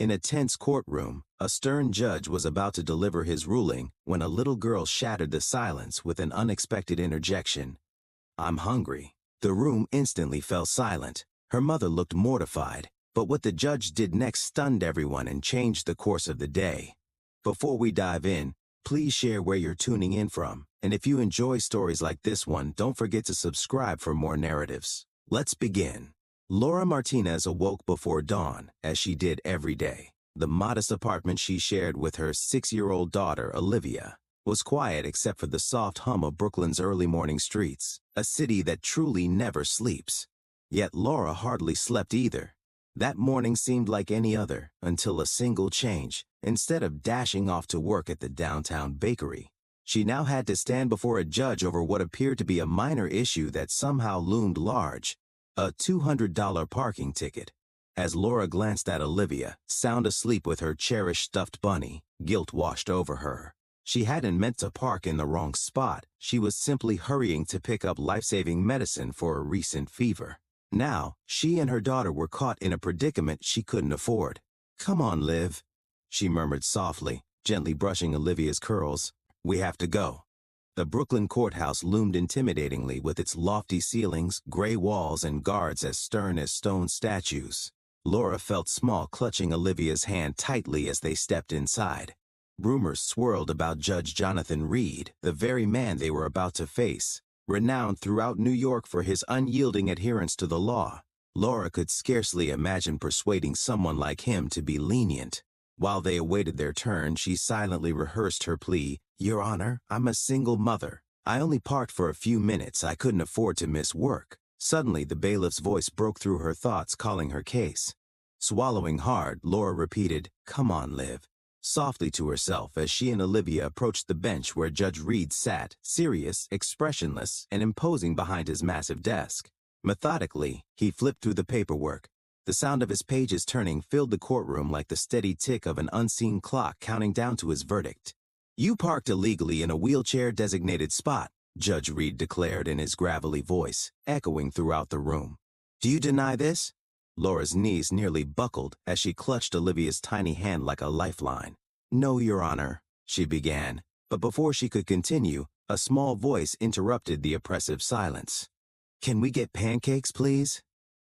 In a tense courtroom, a stern judge was about to deliver his ruling when a little girl shattered the silence with an unexpected interjection. "I'm hungry." The room instantly fell silent. Her mother looked mortified, but what the judge did next stunned everyone and changed the course of the day. Before we dive in, please share where you're tuning in from, and if you enjoy stories like this one, don't forget to subscribe for more narratives. Let's begin. Laura Martinez awoke before dawn, as she did every day. The modest apartment she shared with her 6-year-old daughter, Olivia, was quiet except for the soft hum of Brooklyn's early morning streets, a city that truly never sleeps. Yet Laura hardly slept either. That morning seemed like any other, until a single change. Instead of dashing off to work at the downtown bakery, she now had to stand before a judge over what appeared to be a minor issue that somehow loomed large: a $200 parking ticket. As Laura glanced at Olivia, sound asleep with her cherished stuffed bunny, guilt washed over her. She hadn't meant to park in the wrong spot. She was simply hurrying to pick up life-saving medicine for a recent fever. Now, she and her daughter were caught in a predicament she couldn't afford. "Come on, Liv," she murmured softly, gently brushing Olivia's curls. "We have to go." The Brooklyn courthouse loomed intimidatingly with its lofty ceilings, gray walls, and guards as stern as stone statues. Laura felt small, clutching Olivia's hand tightly as they stepped inside. Rumors swirled about Judge Jonathan Reed, the very man they were about to face. Renowned throughout New York for his unyielding adherence to the law, Laura could scarcely imagine persuading someone like him to be lenient. While they awaited their turn, she silently rehearsed her plea. "Your Honor, I'm a single mother. I only parked for a few minutes. I couldn't afford to miss work." Suddenly, the bailiff's voice broke through her thoughts, calling her case. Swallowing hard, Laura repeated, "Come on, Liv," softly to herself as she and Olivia approached the bench where Judge Reed sat, serious, expressionless, and imposing behind his massive desk. Methodically, he flipped through the paperwork. The sound of his pages turning filled the courtroom like the steady tick of an unseen clock counting down to his verdict. "You parked illegally in a wheelchair-designated spot," Judge Reed declared in his gravelly voice, echoing throughout the room. "Do you deny this?" Laura's knees nearly buckled as she clutched Olivia's tiny hand like a lifeline. "No, Your Honor," she began, but before she could continue, a small voice interrupted the oppressive silence. "Can we get pancakes, please?"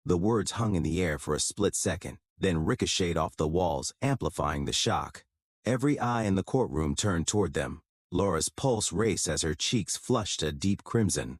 The words hung in the air for a split second, then ricocheted off the walls, amplifying the shock. Every eye in the courtroom turned toward them. Laura's pulse raced as her cheeks flushed a deep crimson.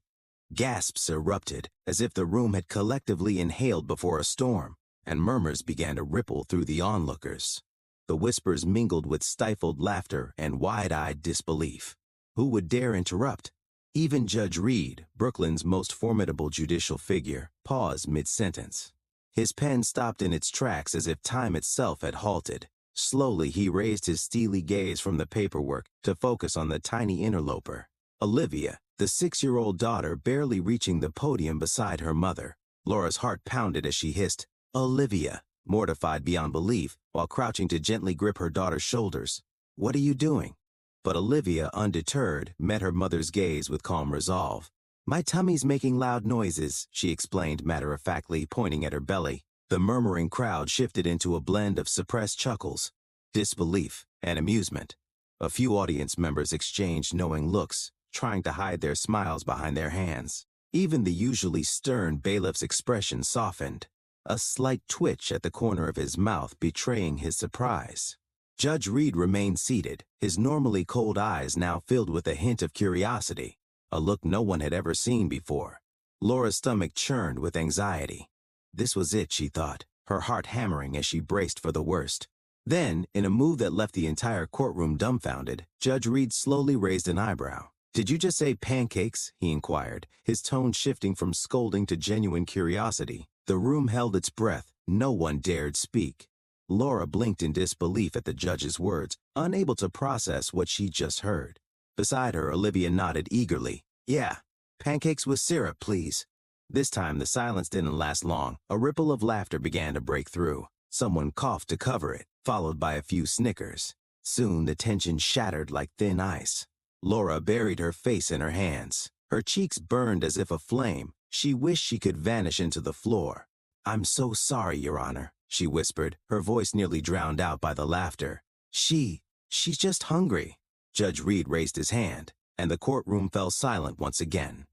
Gasps erupted, as if the room had collectively inhaled before a storm, and murmurs began to ripple through the onlookers. The whispers mingled with stifled laughter and wide-eyed disbelief. Who would dare interrupt? Even Judge Reed, Brooklyn's most formidable judicial figure, paused mid-sentence. His pen stopped in its tracks as if time itself had halted. Slowly, he raised his steely gaze from the paperwork to focus on the tiny interloper, Olivia, the 6-year-old daughter barely reaching the podium beside her mother. Laura's heart pounded as she hissed, "Olivia," mortified beyond belief, while crouching to gently grip her daughter's shoulders. "What are you doing?" But Olivia, undeterred, met her mother's gaze with calm resolve. "My tummy's making loud noises," she explained matter-of-factly, pointing at her belly. The murmuring crowd shifted into a blend of suppressed chuckles, disbelief, and amusement. A few audience members exchanged knowing looks, trying to hide their smiles behind their hands. Even the usually stern bailiff's expression softened, a slight twitch at the corner of his mouth betraying his surprise. Judge Reed remained seated, his normally cold eyes now filled with a hint of curiosity, a look no one had ever seen before. Laura's stomach churned with anxiety. This was it, she thought, her heart hammering as she braced for the worst. Then, in a move that left the entire courtroom dumbfounded, Judge Reed slowly raised an eyebrow. "Did you just say pancakes?" he inquired, his tone shifting from scolding to genuine curiosity. The room held its breath. No one dared speak. Laura blinked in disbelief at the judge's words, unable to process what she just heard. Beside her, Olivia nodded eagerly. "Yeah, pancakes with syrup, please." This time, the silence didn't last long. A ripple of laughter began to break through. Someone coughed to cover it, followed by a few snickers. Soon, the tension shattered like thin ice. Laura buried her face in her hands. Her cheeks burned as if aflame. She wished she could vanish into the floor. "I'm so sorry, Your Honor," she whispered, her voice nearly drowned out by the laughter. She's just hungry. Judge Reed raised his hand, and the courtroom fell silent once again.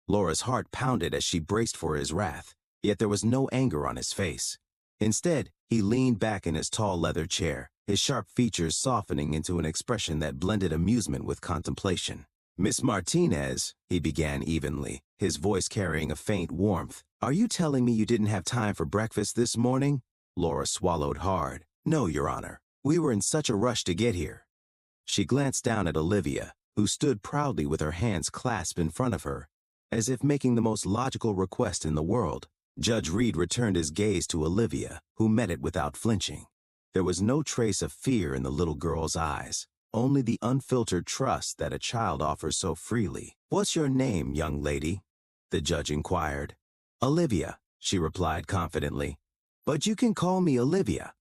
Laura's heart pounded as she braced for his wrath, yet there was no anger on his face. Instead, he leaned back in his tall leather chair, his sharp features softening into an expression that blended amusement with contemplation. "Miss Martinez," he began evenly, his voice carrying a faint warmth, "are you telling me you didn't have time for breakfast this morning?" Laura swallowed hard. "No, Your Honor. We were in such a rush to get here." She glanced down at Olivia, who stood proudly with her hands clasped in front of her, as if making the most logical request in the world. Judge Reed returned his gaze to Olivia, who met it without flinching. There was no trace of fear in the little girl's eyes, only the unfiltered trust that a child offers so freely. "What's your name, young lady?" the judge inquired. "Olivia," she replied confidently. "But you can call me Olivia."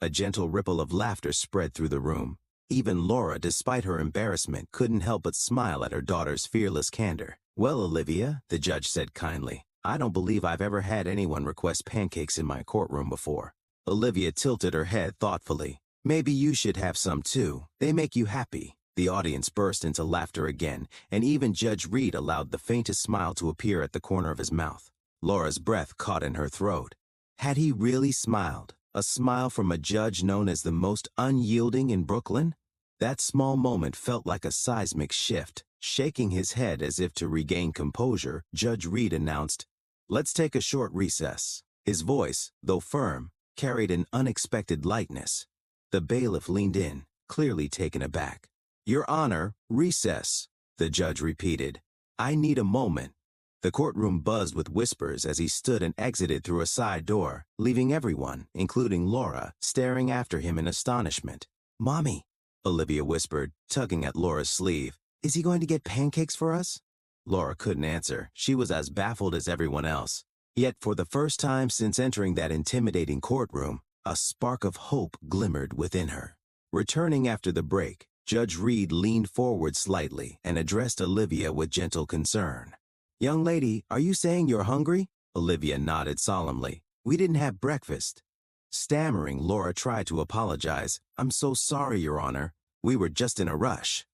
A gentle ripple of laughter spread through the room. Even Laura, despite her embarrassment, couldn't help but smile at her daughter's fearless candor. "Well, Olivia," the judge said kindly, "I don't believe I've ever had anyone request pancakes in my courtroom before." Olivia tilted her head thoughtfully. "Maybe you should have some too. They make you happy." The audience burst into laughter again, and even Judge Reed allowed the faintest smile to appear at the corner of his mouth. Laura's breath caught in her throat. Had he really smiled? A smile from a judge known as the most unyielding in Brooklyn? That small moment felt like a seismic shift. Shaking his head as if to regain composure, Judge Reed announced, "Let's take a short recess." His voice, though firm, carried an unexpected lightness. The bailiff leaned in, clearly taken aback. "Your Honor, recess," the judge repeated. "I need a moment." The courtroom buzzed with whispers as he stood and exited through a side door, leaving everyone, including Laura, staring after him in astonishment. "Mommy," Olivia whispered, tugging at Laura's sleeve, "is he going to get pancakes for us?" Laura couldn't answer. She was as baffled as everyone else. Yet for the first time since entering that intimidating courtroom, a spark of hope glimmered within her. Returning after the break, Judge Reed leaned forward slightly and addressed Olivia with gentle concern. "Young lady, are you saying you're hungry?" Olivia nodded solemnly. "We didn't have breakfast." Stammering, Laura tried to apologize. "I'm so sorry, Your Honor. We were just in a rush."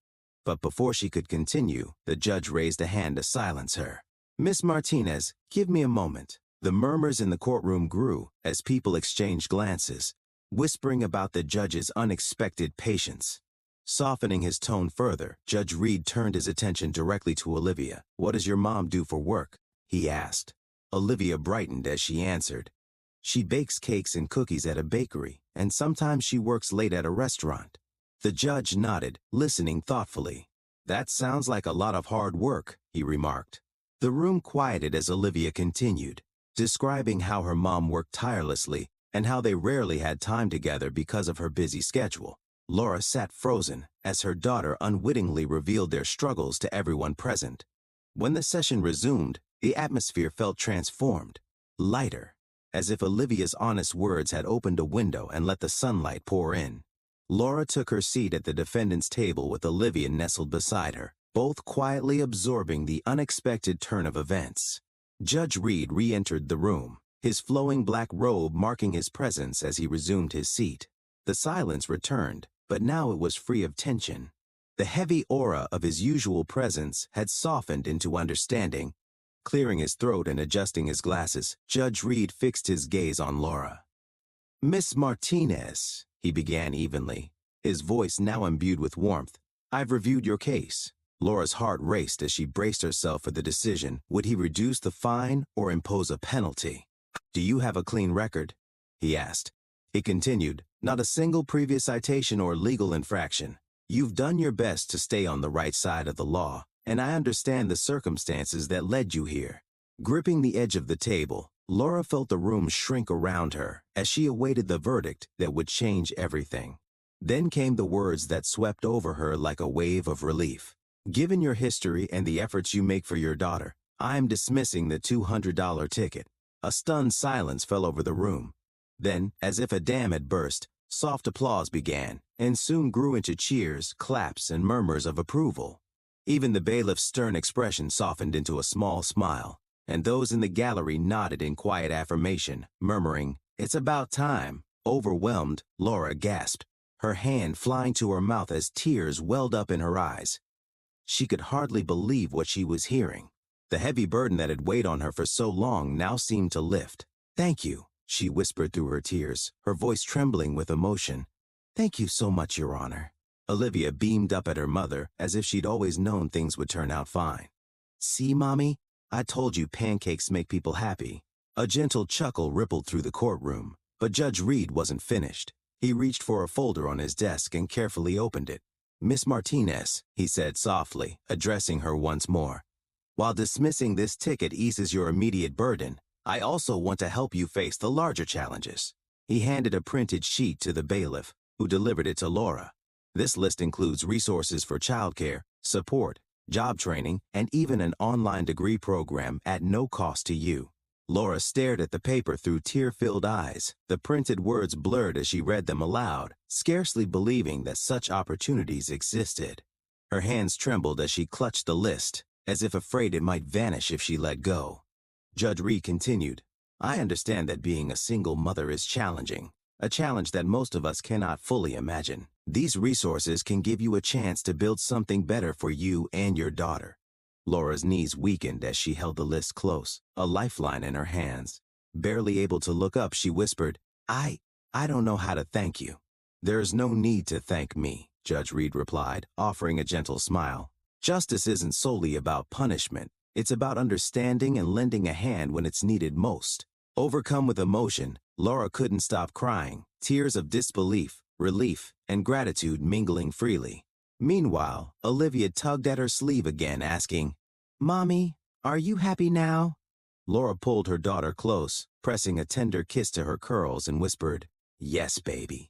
But before she could continue, the judge raised a hand to silence her. "Miss Martinez, give me a moment." The murmurs in the courtroom grew as people exchanged glances, whispering about the judge's unexpected patience. Softening his tone further, Judge Reed turned his attention directly to Olivia. "What does your mom do for work?" he asked. Olivia brightened as she answered. "She bakes cakes and cookies at a bakery, and sometimes she works late at a restaurant." The judge nodded, listening thoughtfully. "That sounds like a lot of hard work," he remarked. The room quieted as Olivia continued, describing how her mom worked tirelessly and how they rarely had time together because of her busy schedule. Laura sat frozen as her daughter unwittingly revealed their struggles to everyone present. When the session resumed, the atmosphere felt transformed, lighter, as if Olivia's honest words had opened a window and let the sunlight pour in. Laura took her seat at the defendant's table with Olivia nestled beside her, both quietly absorbing the unexpected turn of events. Judge Reed re-entered the room, his flowing black robe marking his presence as he resumed his seat. The silence returned, but now it was free of tension. The heavy aura of his usual presence had softened into understanding. Clearing his throat and adjusting his glasses, Judge Reed fixed his gaze on Laura. "Miss Martinez," he began evenly, his voice now imbued with warmth, "I've reviewed your case." Laura's heart raced as she braced herself for the decision. Would he reduce the fine or impose a penalty? "Do you have a clean record?" he asked. He continued, "Not a single previous citation or legal infraction. You've done your best to stay on the right side of the law, and I understand the circumstances that led you here." Gripping the edge of the table, Laura felt the room shrink around her as she awaited the verdict that would change everything. Then came the words that swept over her like a wave of relief. "Given your history and the efforts you make for your daughter, I am dismissing the $200 ticket." A stunned silence fell over the room. Then, as if a dam had burst, soft applause began, and soon grew into cheers, claps, and murmurs of approval. Even the bailiff's stern expression softened into a small smile, and those in the gallery nodded in quiet affirmation, murmuring, It's about time. Overwhelmed, Laura gasped, her hand flying to her mouth as tears welled up in her eyes. She could hardly believe what she was hearing. The heavy burden that had weighed on her for so long now seemed to lift. "Thank you," she whispered through her tears, her voice trembling with emotion. "Thank you so much, Your Honor." Olivia beamed up at her mother as if she'd always known things would turn out fine. "See, Mommy? I told you pancakes make people happy." A gentle chuckle rippled through the courtroom, but Judge Reed wasn't finished. He reached for a folder on his desk and carefully opened it. "Miss Martinez," he said softly, addressing her once more. "While dismissing this ticket eases your immediate burden, I also want to help you face the larger challenges." He handed a printed sheet to the bailiff, who delivered it to Laura. "This list includes resources for childcare, support, job training, and even an online degree program at no cost to you." Laura stared at the paper through tear-filled eyes, the printed words blurred as she read them aloud, scarcely believing that such opportunities existed. Her hands trembled as she clutched the list, as if afraid it might vanish if she let go. Judge Reed continued, "I understand that being a single mother is challenging, a challenge that most of us cannot fully imagine. These resources can give you a chance to build something better for you and your daughter." Laura's knees weakened as she held the list close, a lifeline in her hands. Barely able to look up, she whispered, I don't know how to thank you." "There is no need to thank me," Judge Reed replied, offering a gentle smile. "Justice isn't solely about punishment. It's about understanding and lending a hand when it's needed most." Overcome with emotion, Laura couldn't stop crying, tears of disbelief, relief, and gratitude mingling freely. Meanwhile, Olivia tugged at her sleeve again, asking, "Mommy, are you happy now?" Laura pulled her daughter close, pressing a tender kiss to her curls, and whispered, "Yes, baby."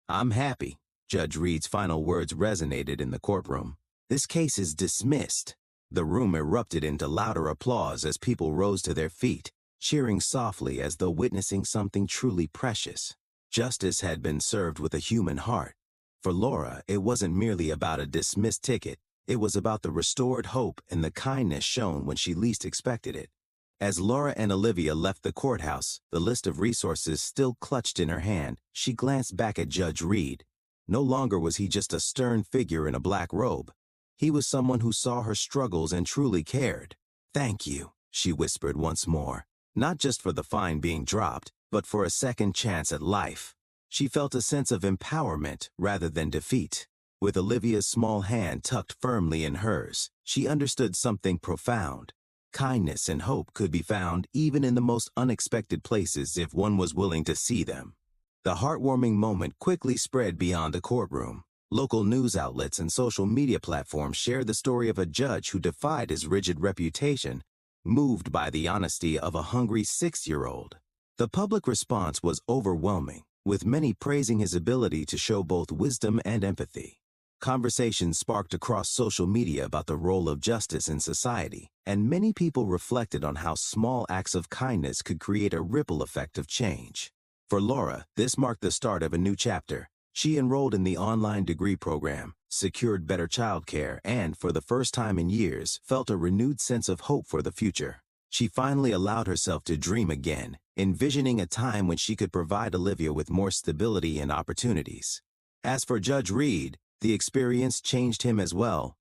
"I'm happy." Judge Reed's final words resonated in the courtroom. "This case is dismissed." The room erupted into louder applause as people rose to their feet, cheering softly as though witnessing something truly precious. Justice had been served with a human heart. For Laura, it wasn't merely about a dismissed ticket. It was about the restored hope and the kindness shown when she least expected it. As Laura and Olivia left the courthouse, the list of resources still clutched in her hand, she glanced back at Judge Reed. No longer was he just a stern figure in a black robe. He was someone who saw her struggles and truly cared. "Thank you," she whispered once more, not just for the fine being dropped, but for a second chance at life. She felt a sense of empowerment rather than defeat. With Olivia's small hand tucked firmly in hers, she understood something profound. Kindness and hope could be found even in the most unexpected places if one was willing to see them. The heartwarming moment quickly spread beyond the courtroom. Local news outlets and social media platforms shared the story of a judge who defied his rigid reputation, moved by the honesty of a hungry 6-year-old. The public response was overwhelming, with many praising his ability to show both wisdom and empathy. Conversations sparked across social media about the role of justice in society, and many people reflected on how small acts of kindness could create a ripple effect of change. For Laura, this marked the start of a new chapter. She enrolled in the online degree program, secured better childcare, and, for the first time in years, felt a renewed sense of hope for the future. She finally allowed herself to dream again, envisioning a time when she could provide Olivia with more stability and opportunities. As for Judge Reed, the experience changed him as well.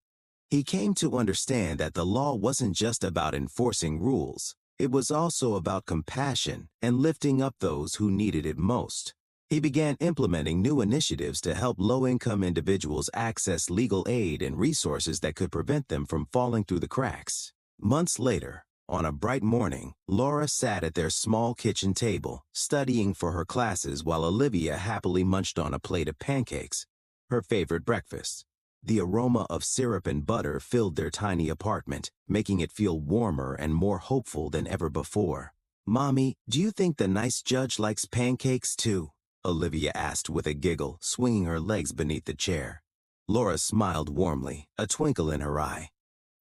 He came to understand that the law wasn't just about enforcing rules. It was also about compassion and lifting up those who needed it most. He began implementing new initiatives to help low-income individuals access legal aid and resources that could prevent them from falling through the cracks. Months later, on a bright morning, Laura sat at their small kitchen table, studying for her classes while Olivia happily munched on a plate of pancakes, her favorite breakfast. The aroma of syrup and butter filled their tiny apartment, making it feel warmer and more hopeful than ever before. "Mommy, do you think the nice judge likes pancakes too?" Olivia asked with a giggle, swinging her legs beneath the chair. Laura smiled warmly, a twinkle in her eye.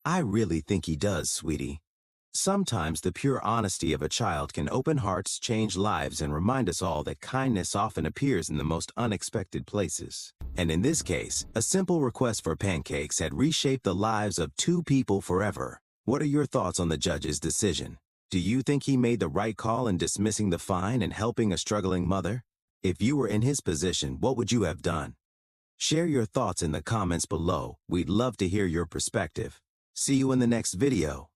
"I really think he does, sweetie. Sometimes the pure honesty of a child can open hearts, change lives, and remind us all that kindness often appears in the most unexpected places." And in this case, a simple request for pancakes had reshaped the lives of 2 people forever. What are your thoughts on the judge's decision? Do you think he made the right call in dismissing the fine and helping a struggling mother? If you were in his position, what would you have done? Share your thoughts in the comments below. We'd love to hear your perspective. See you in the next video.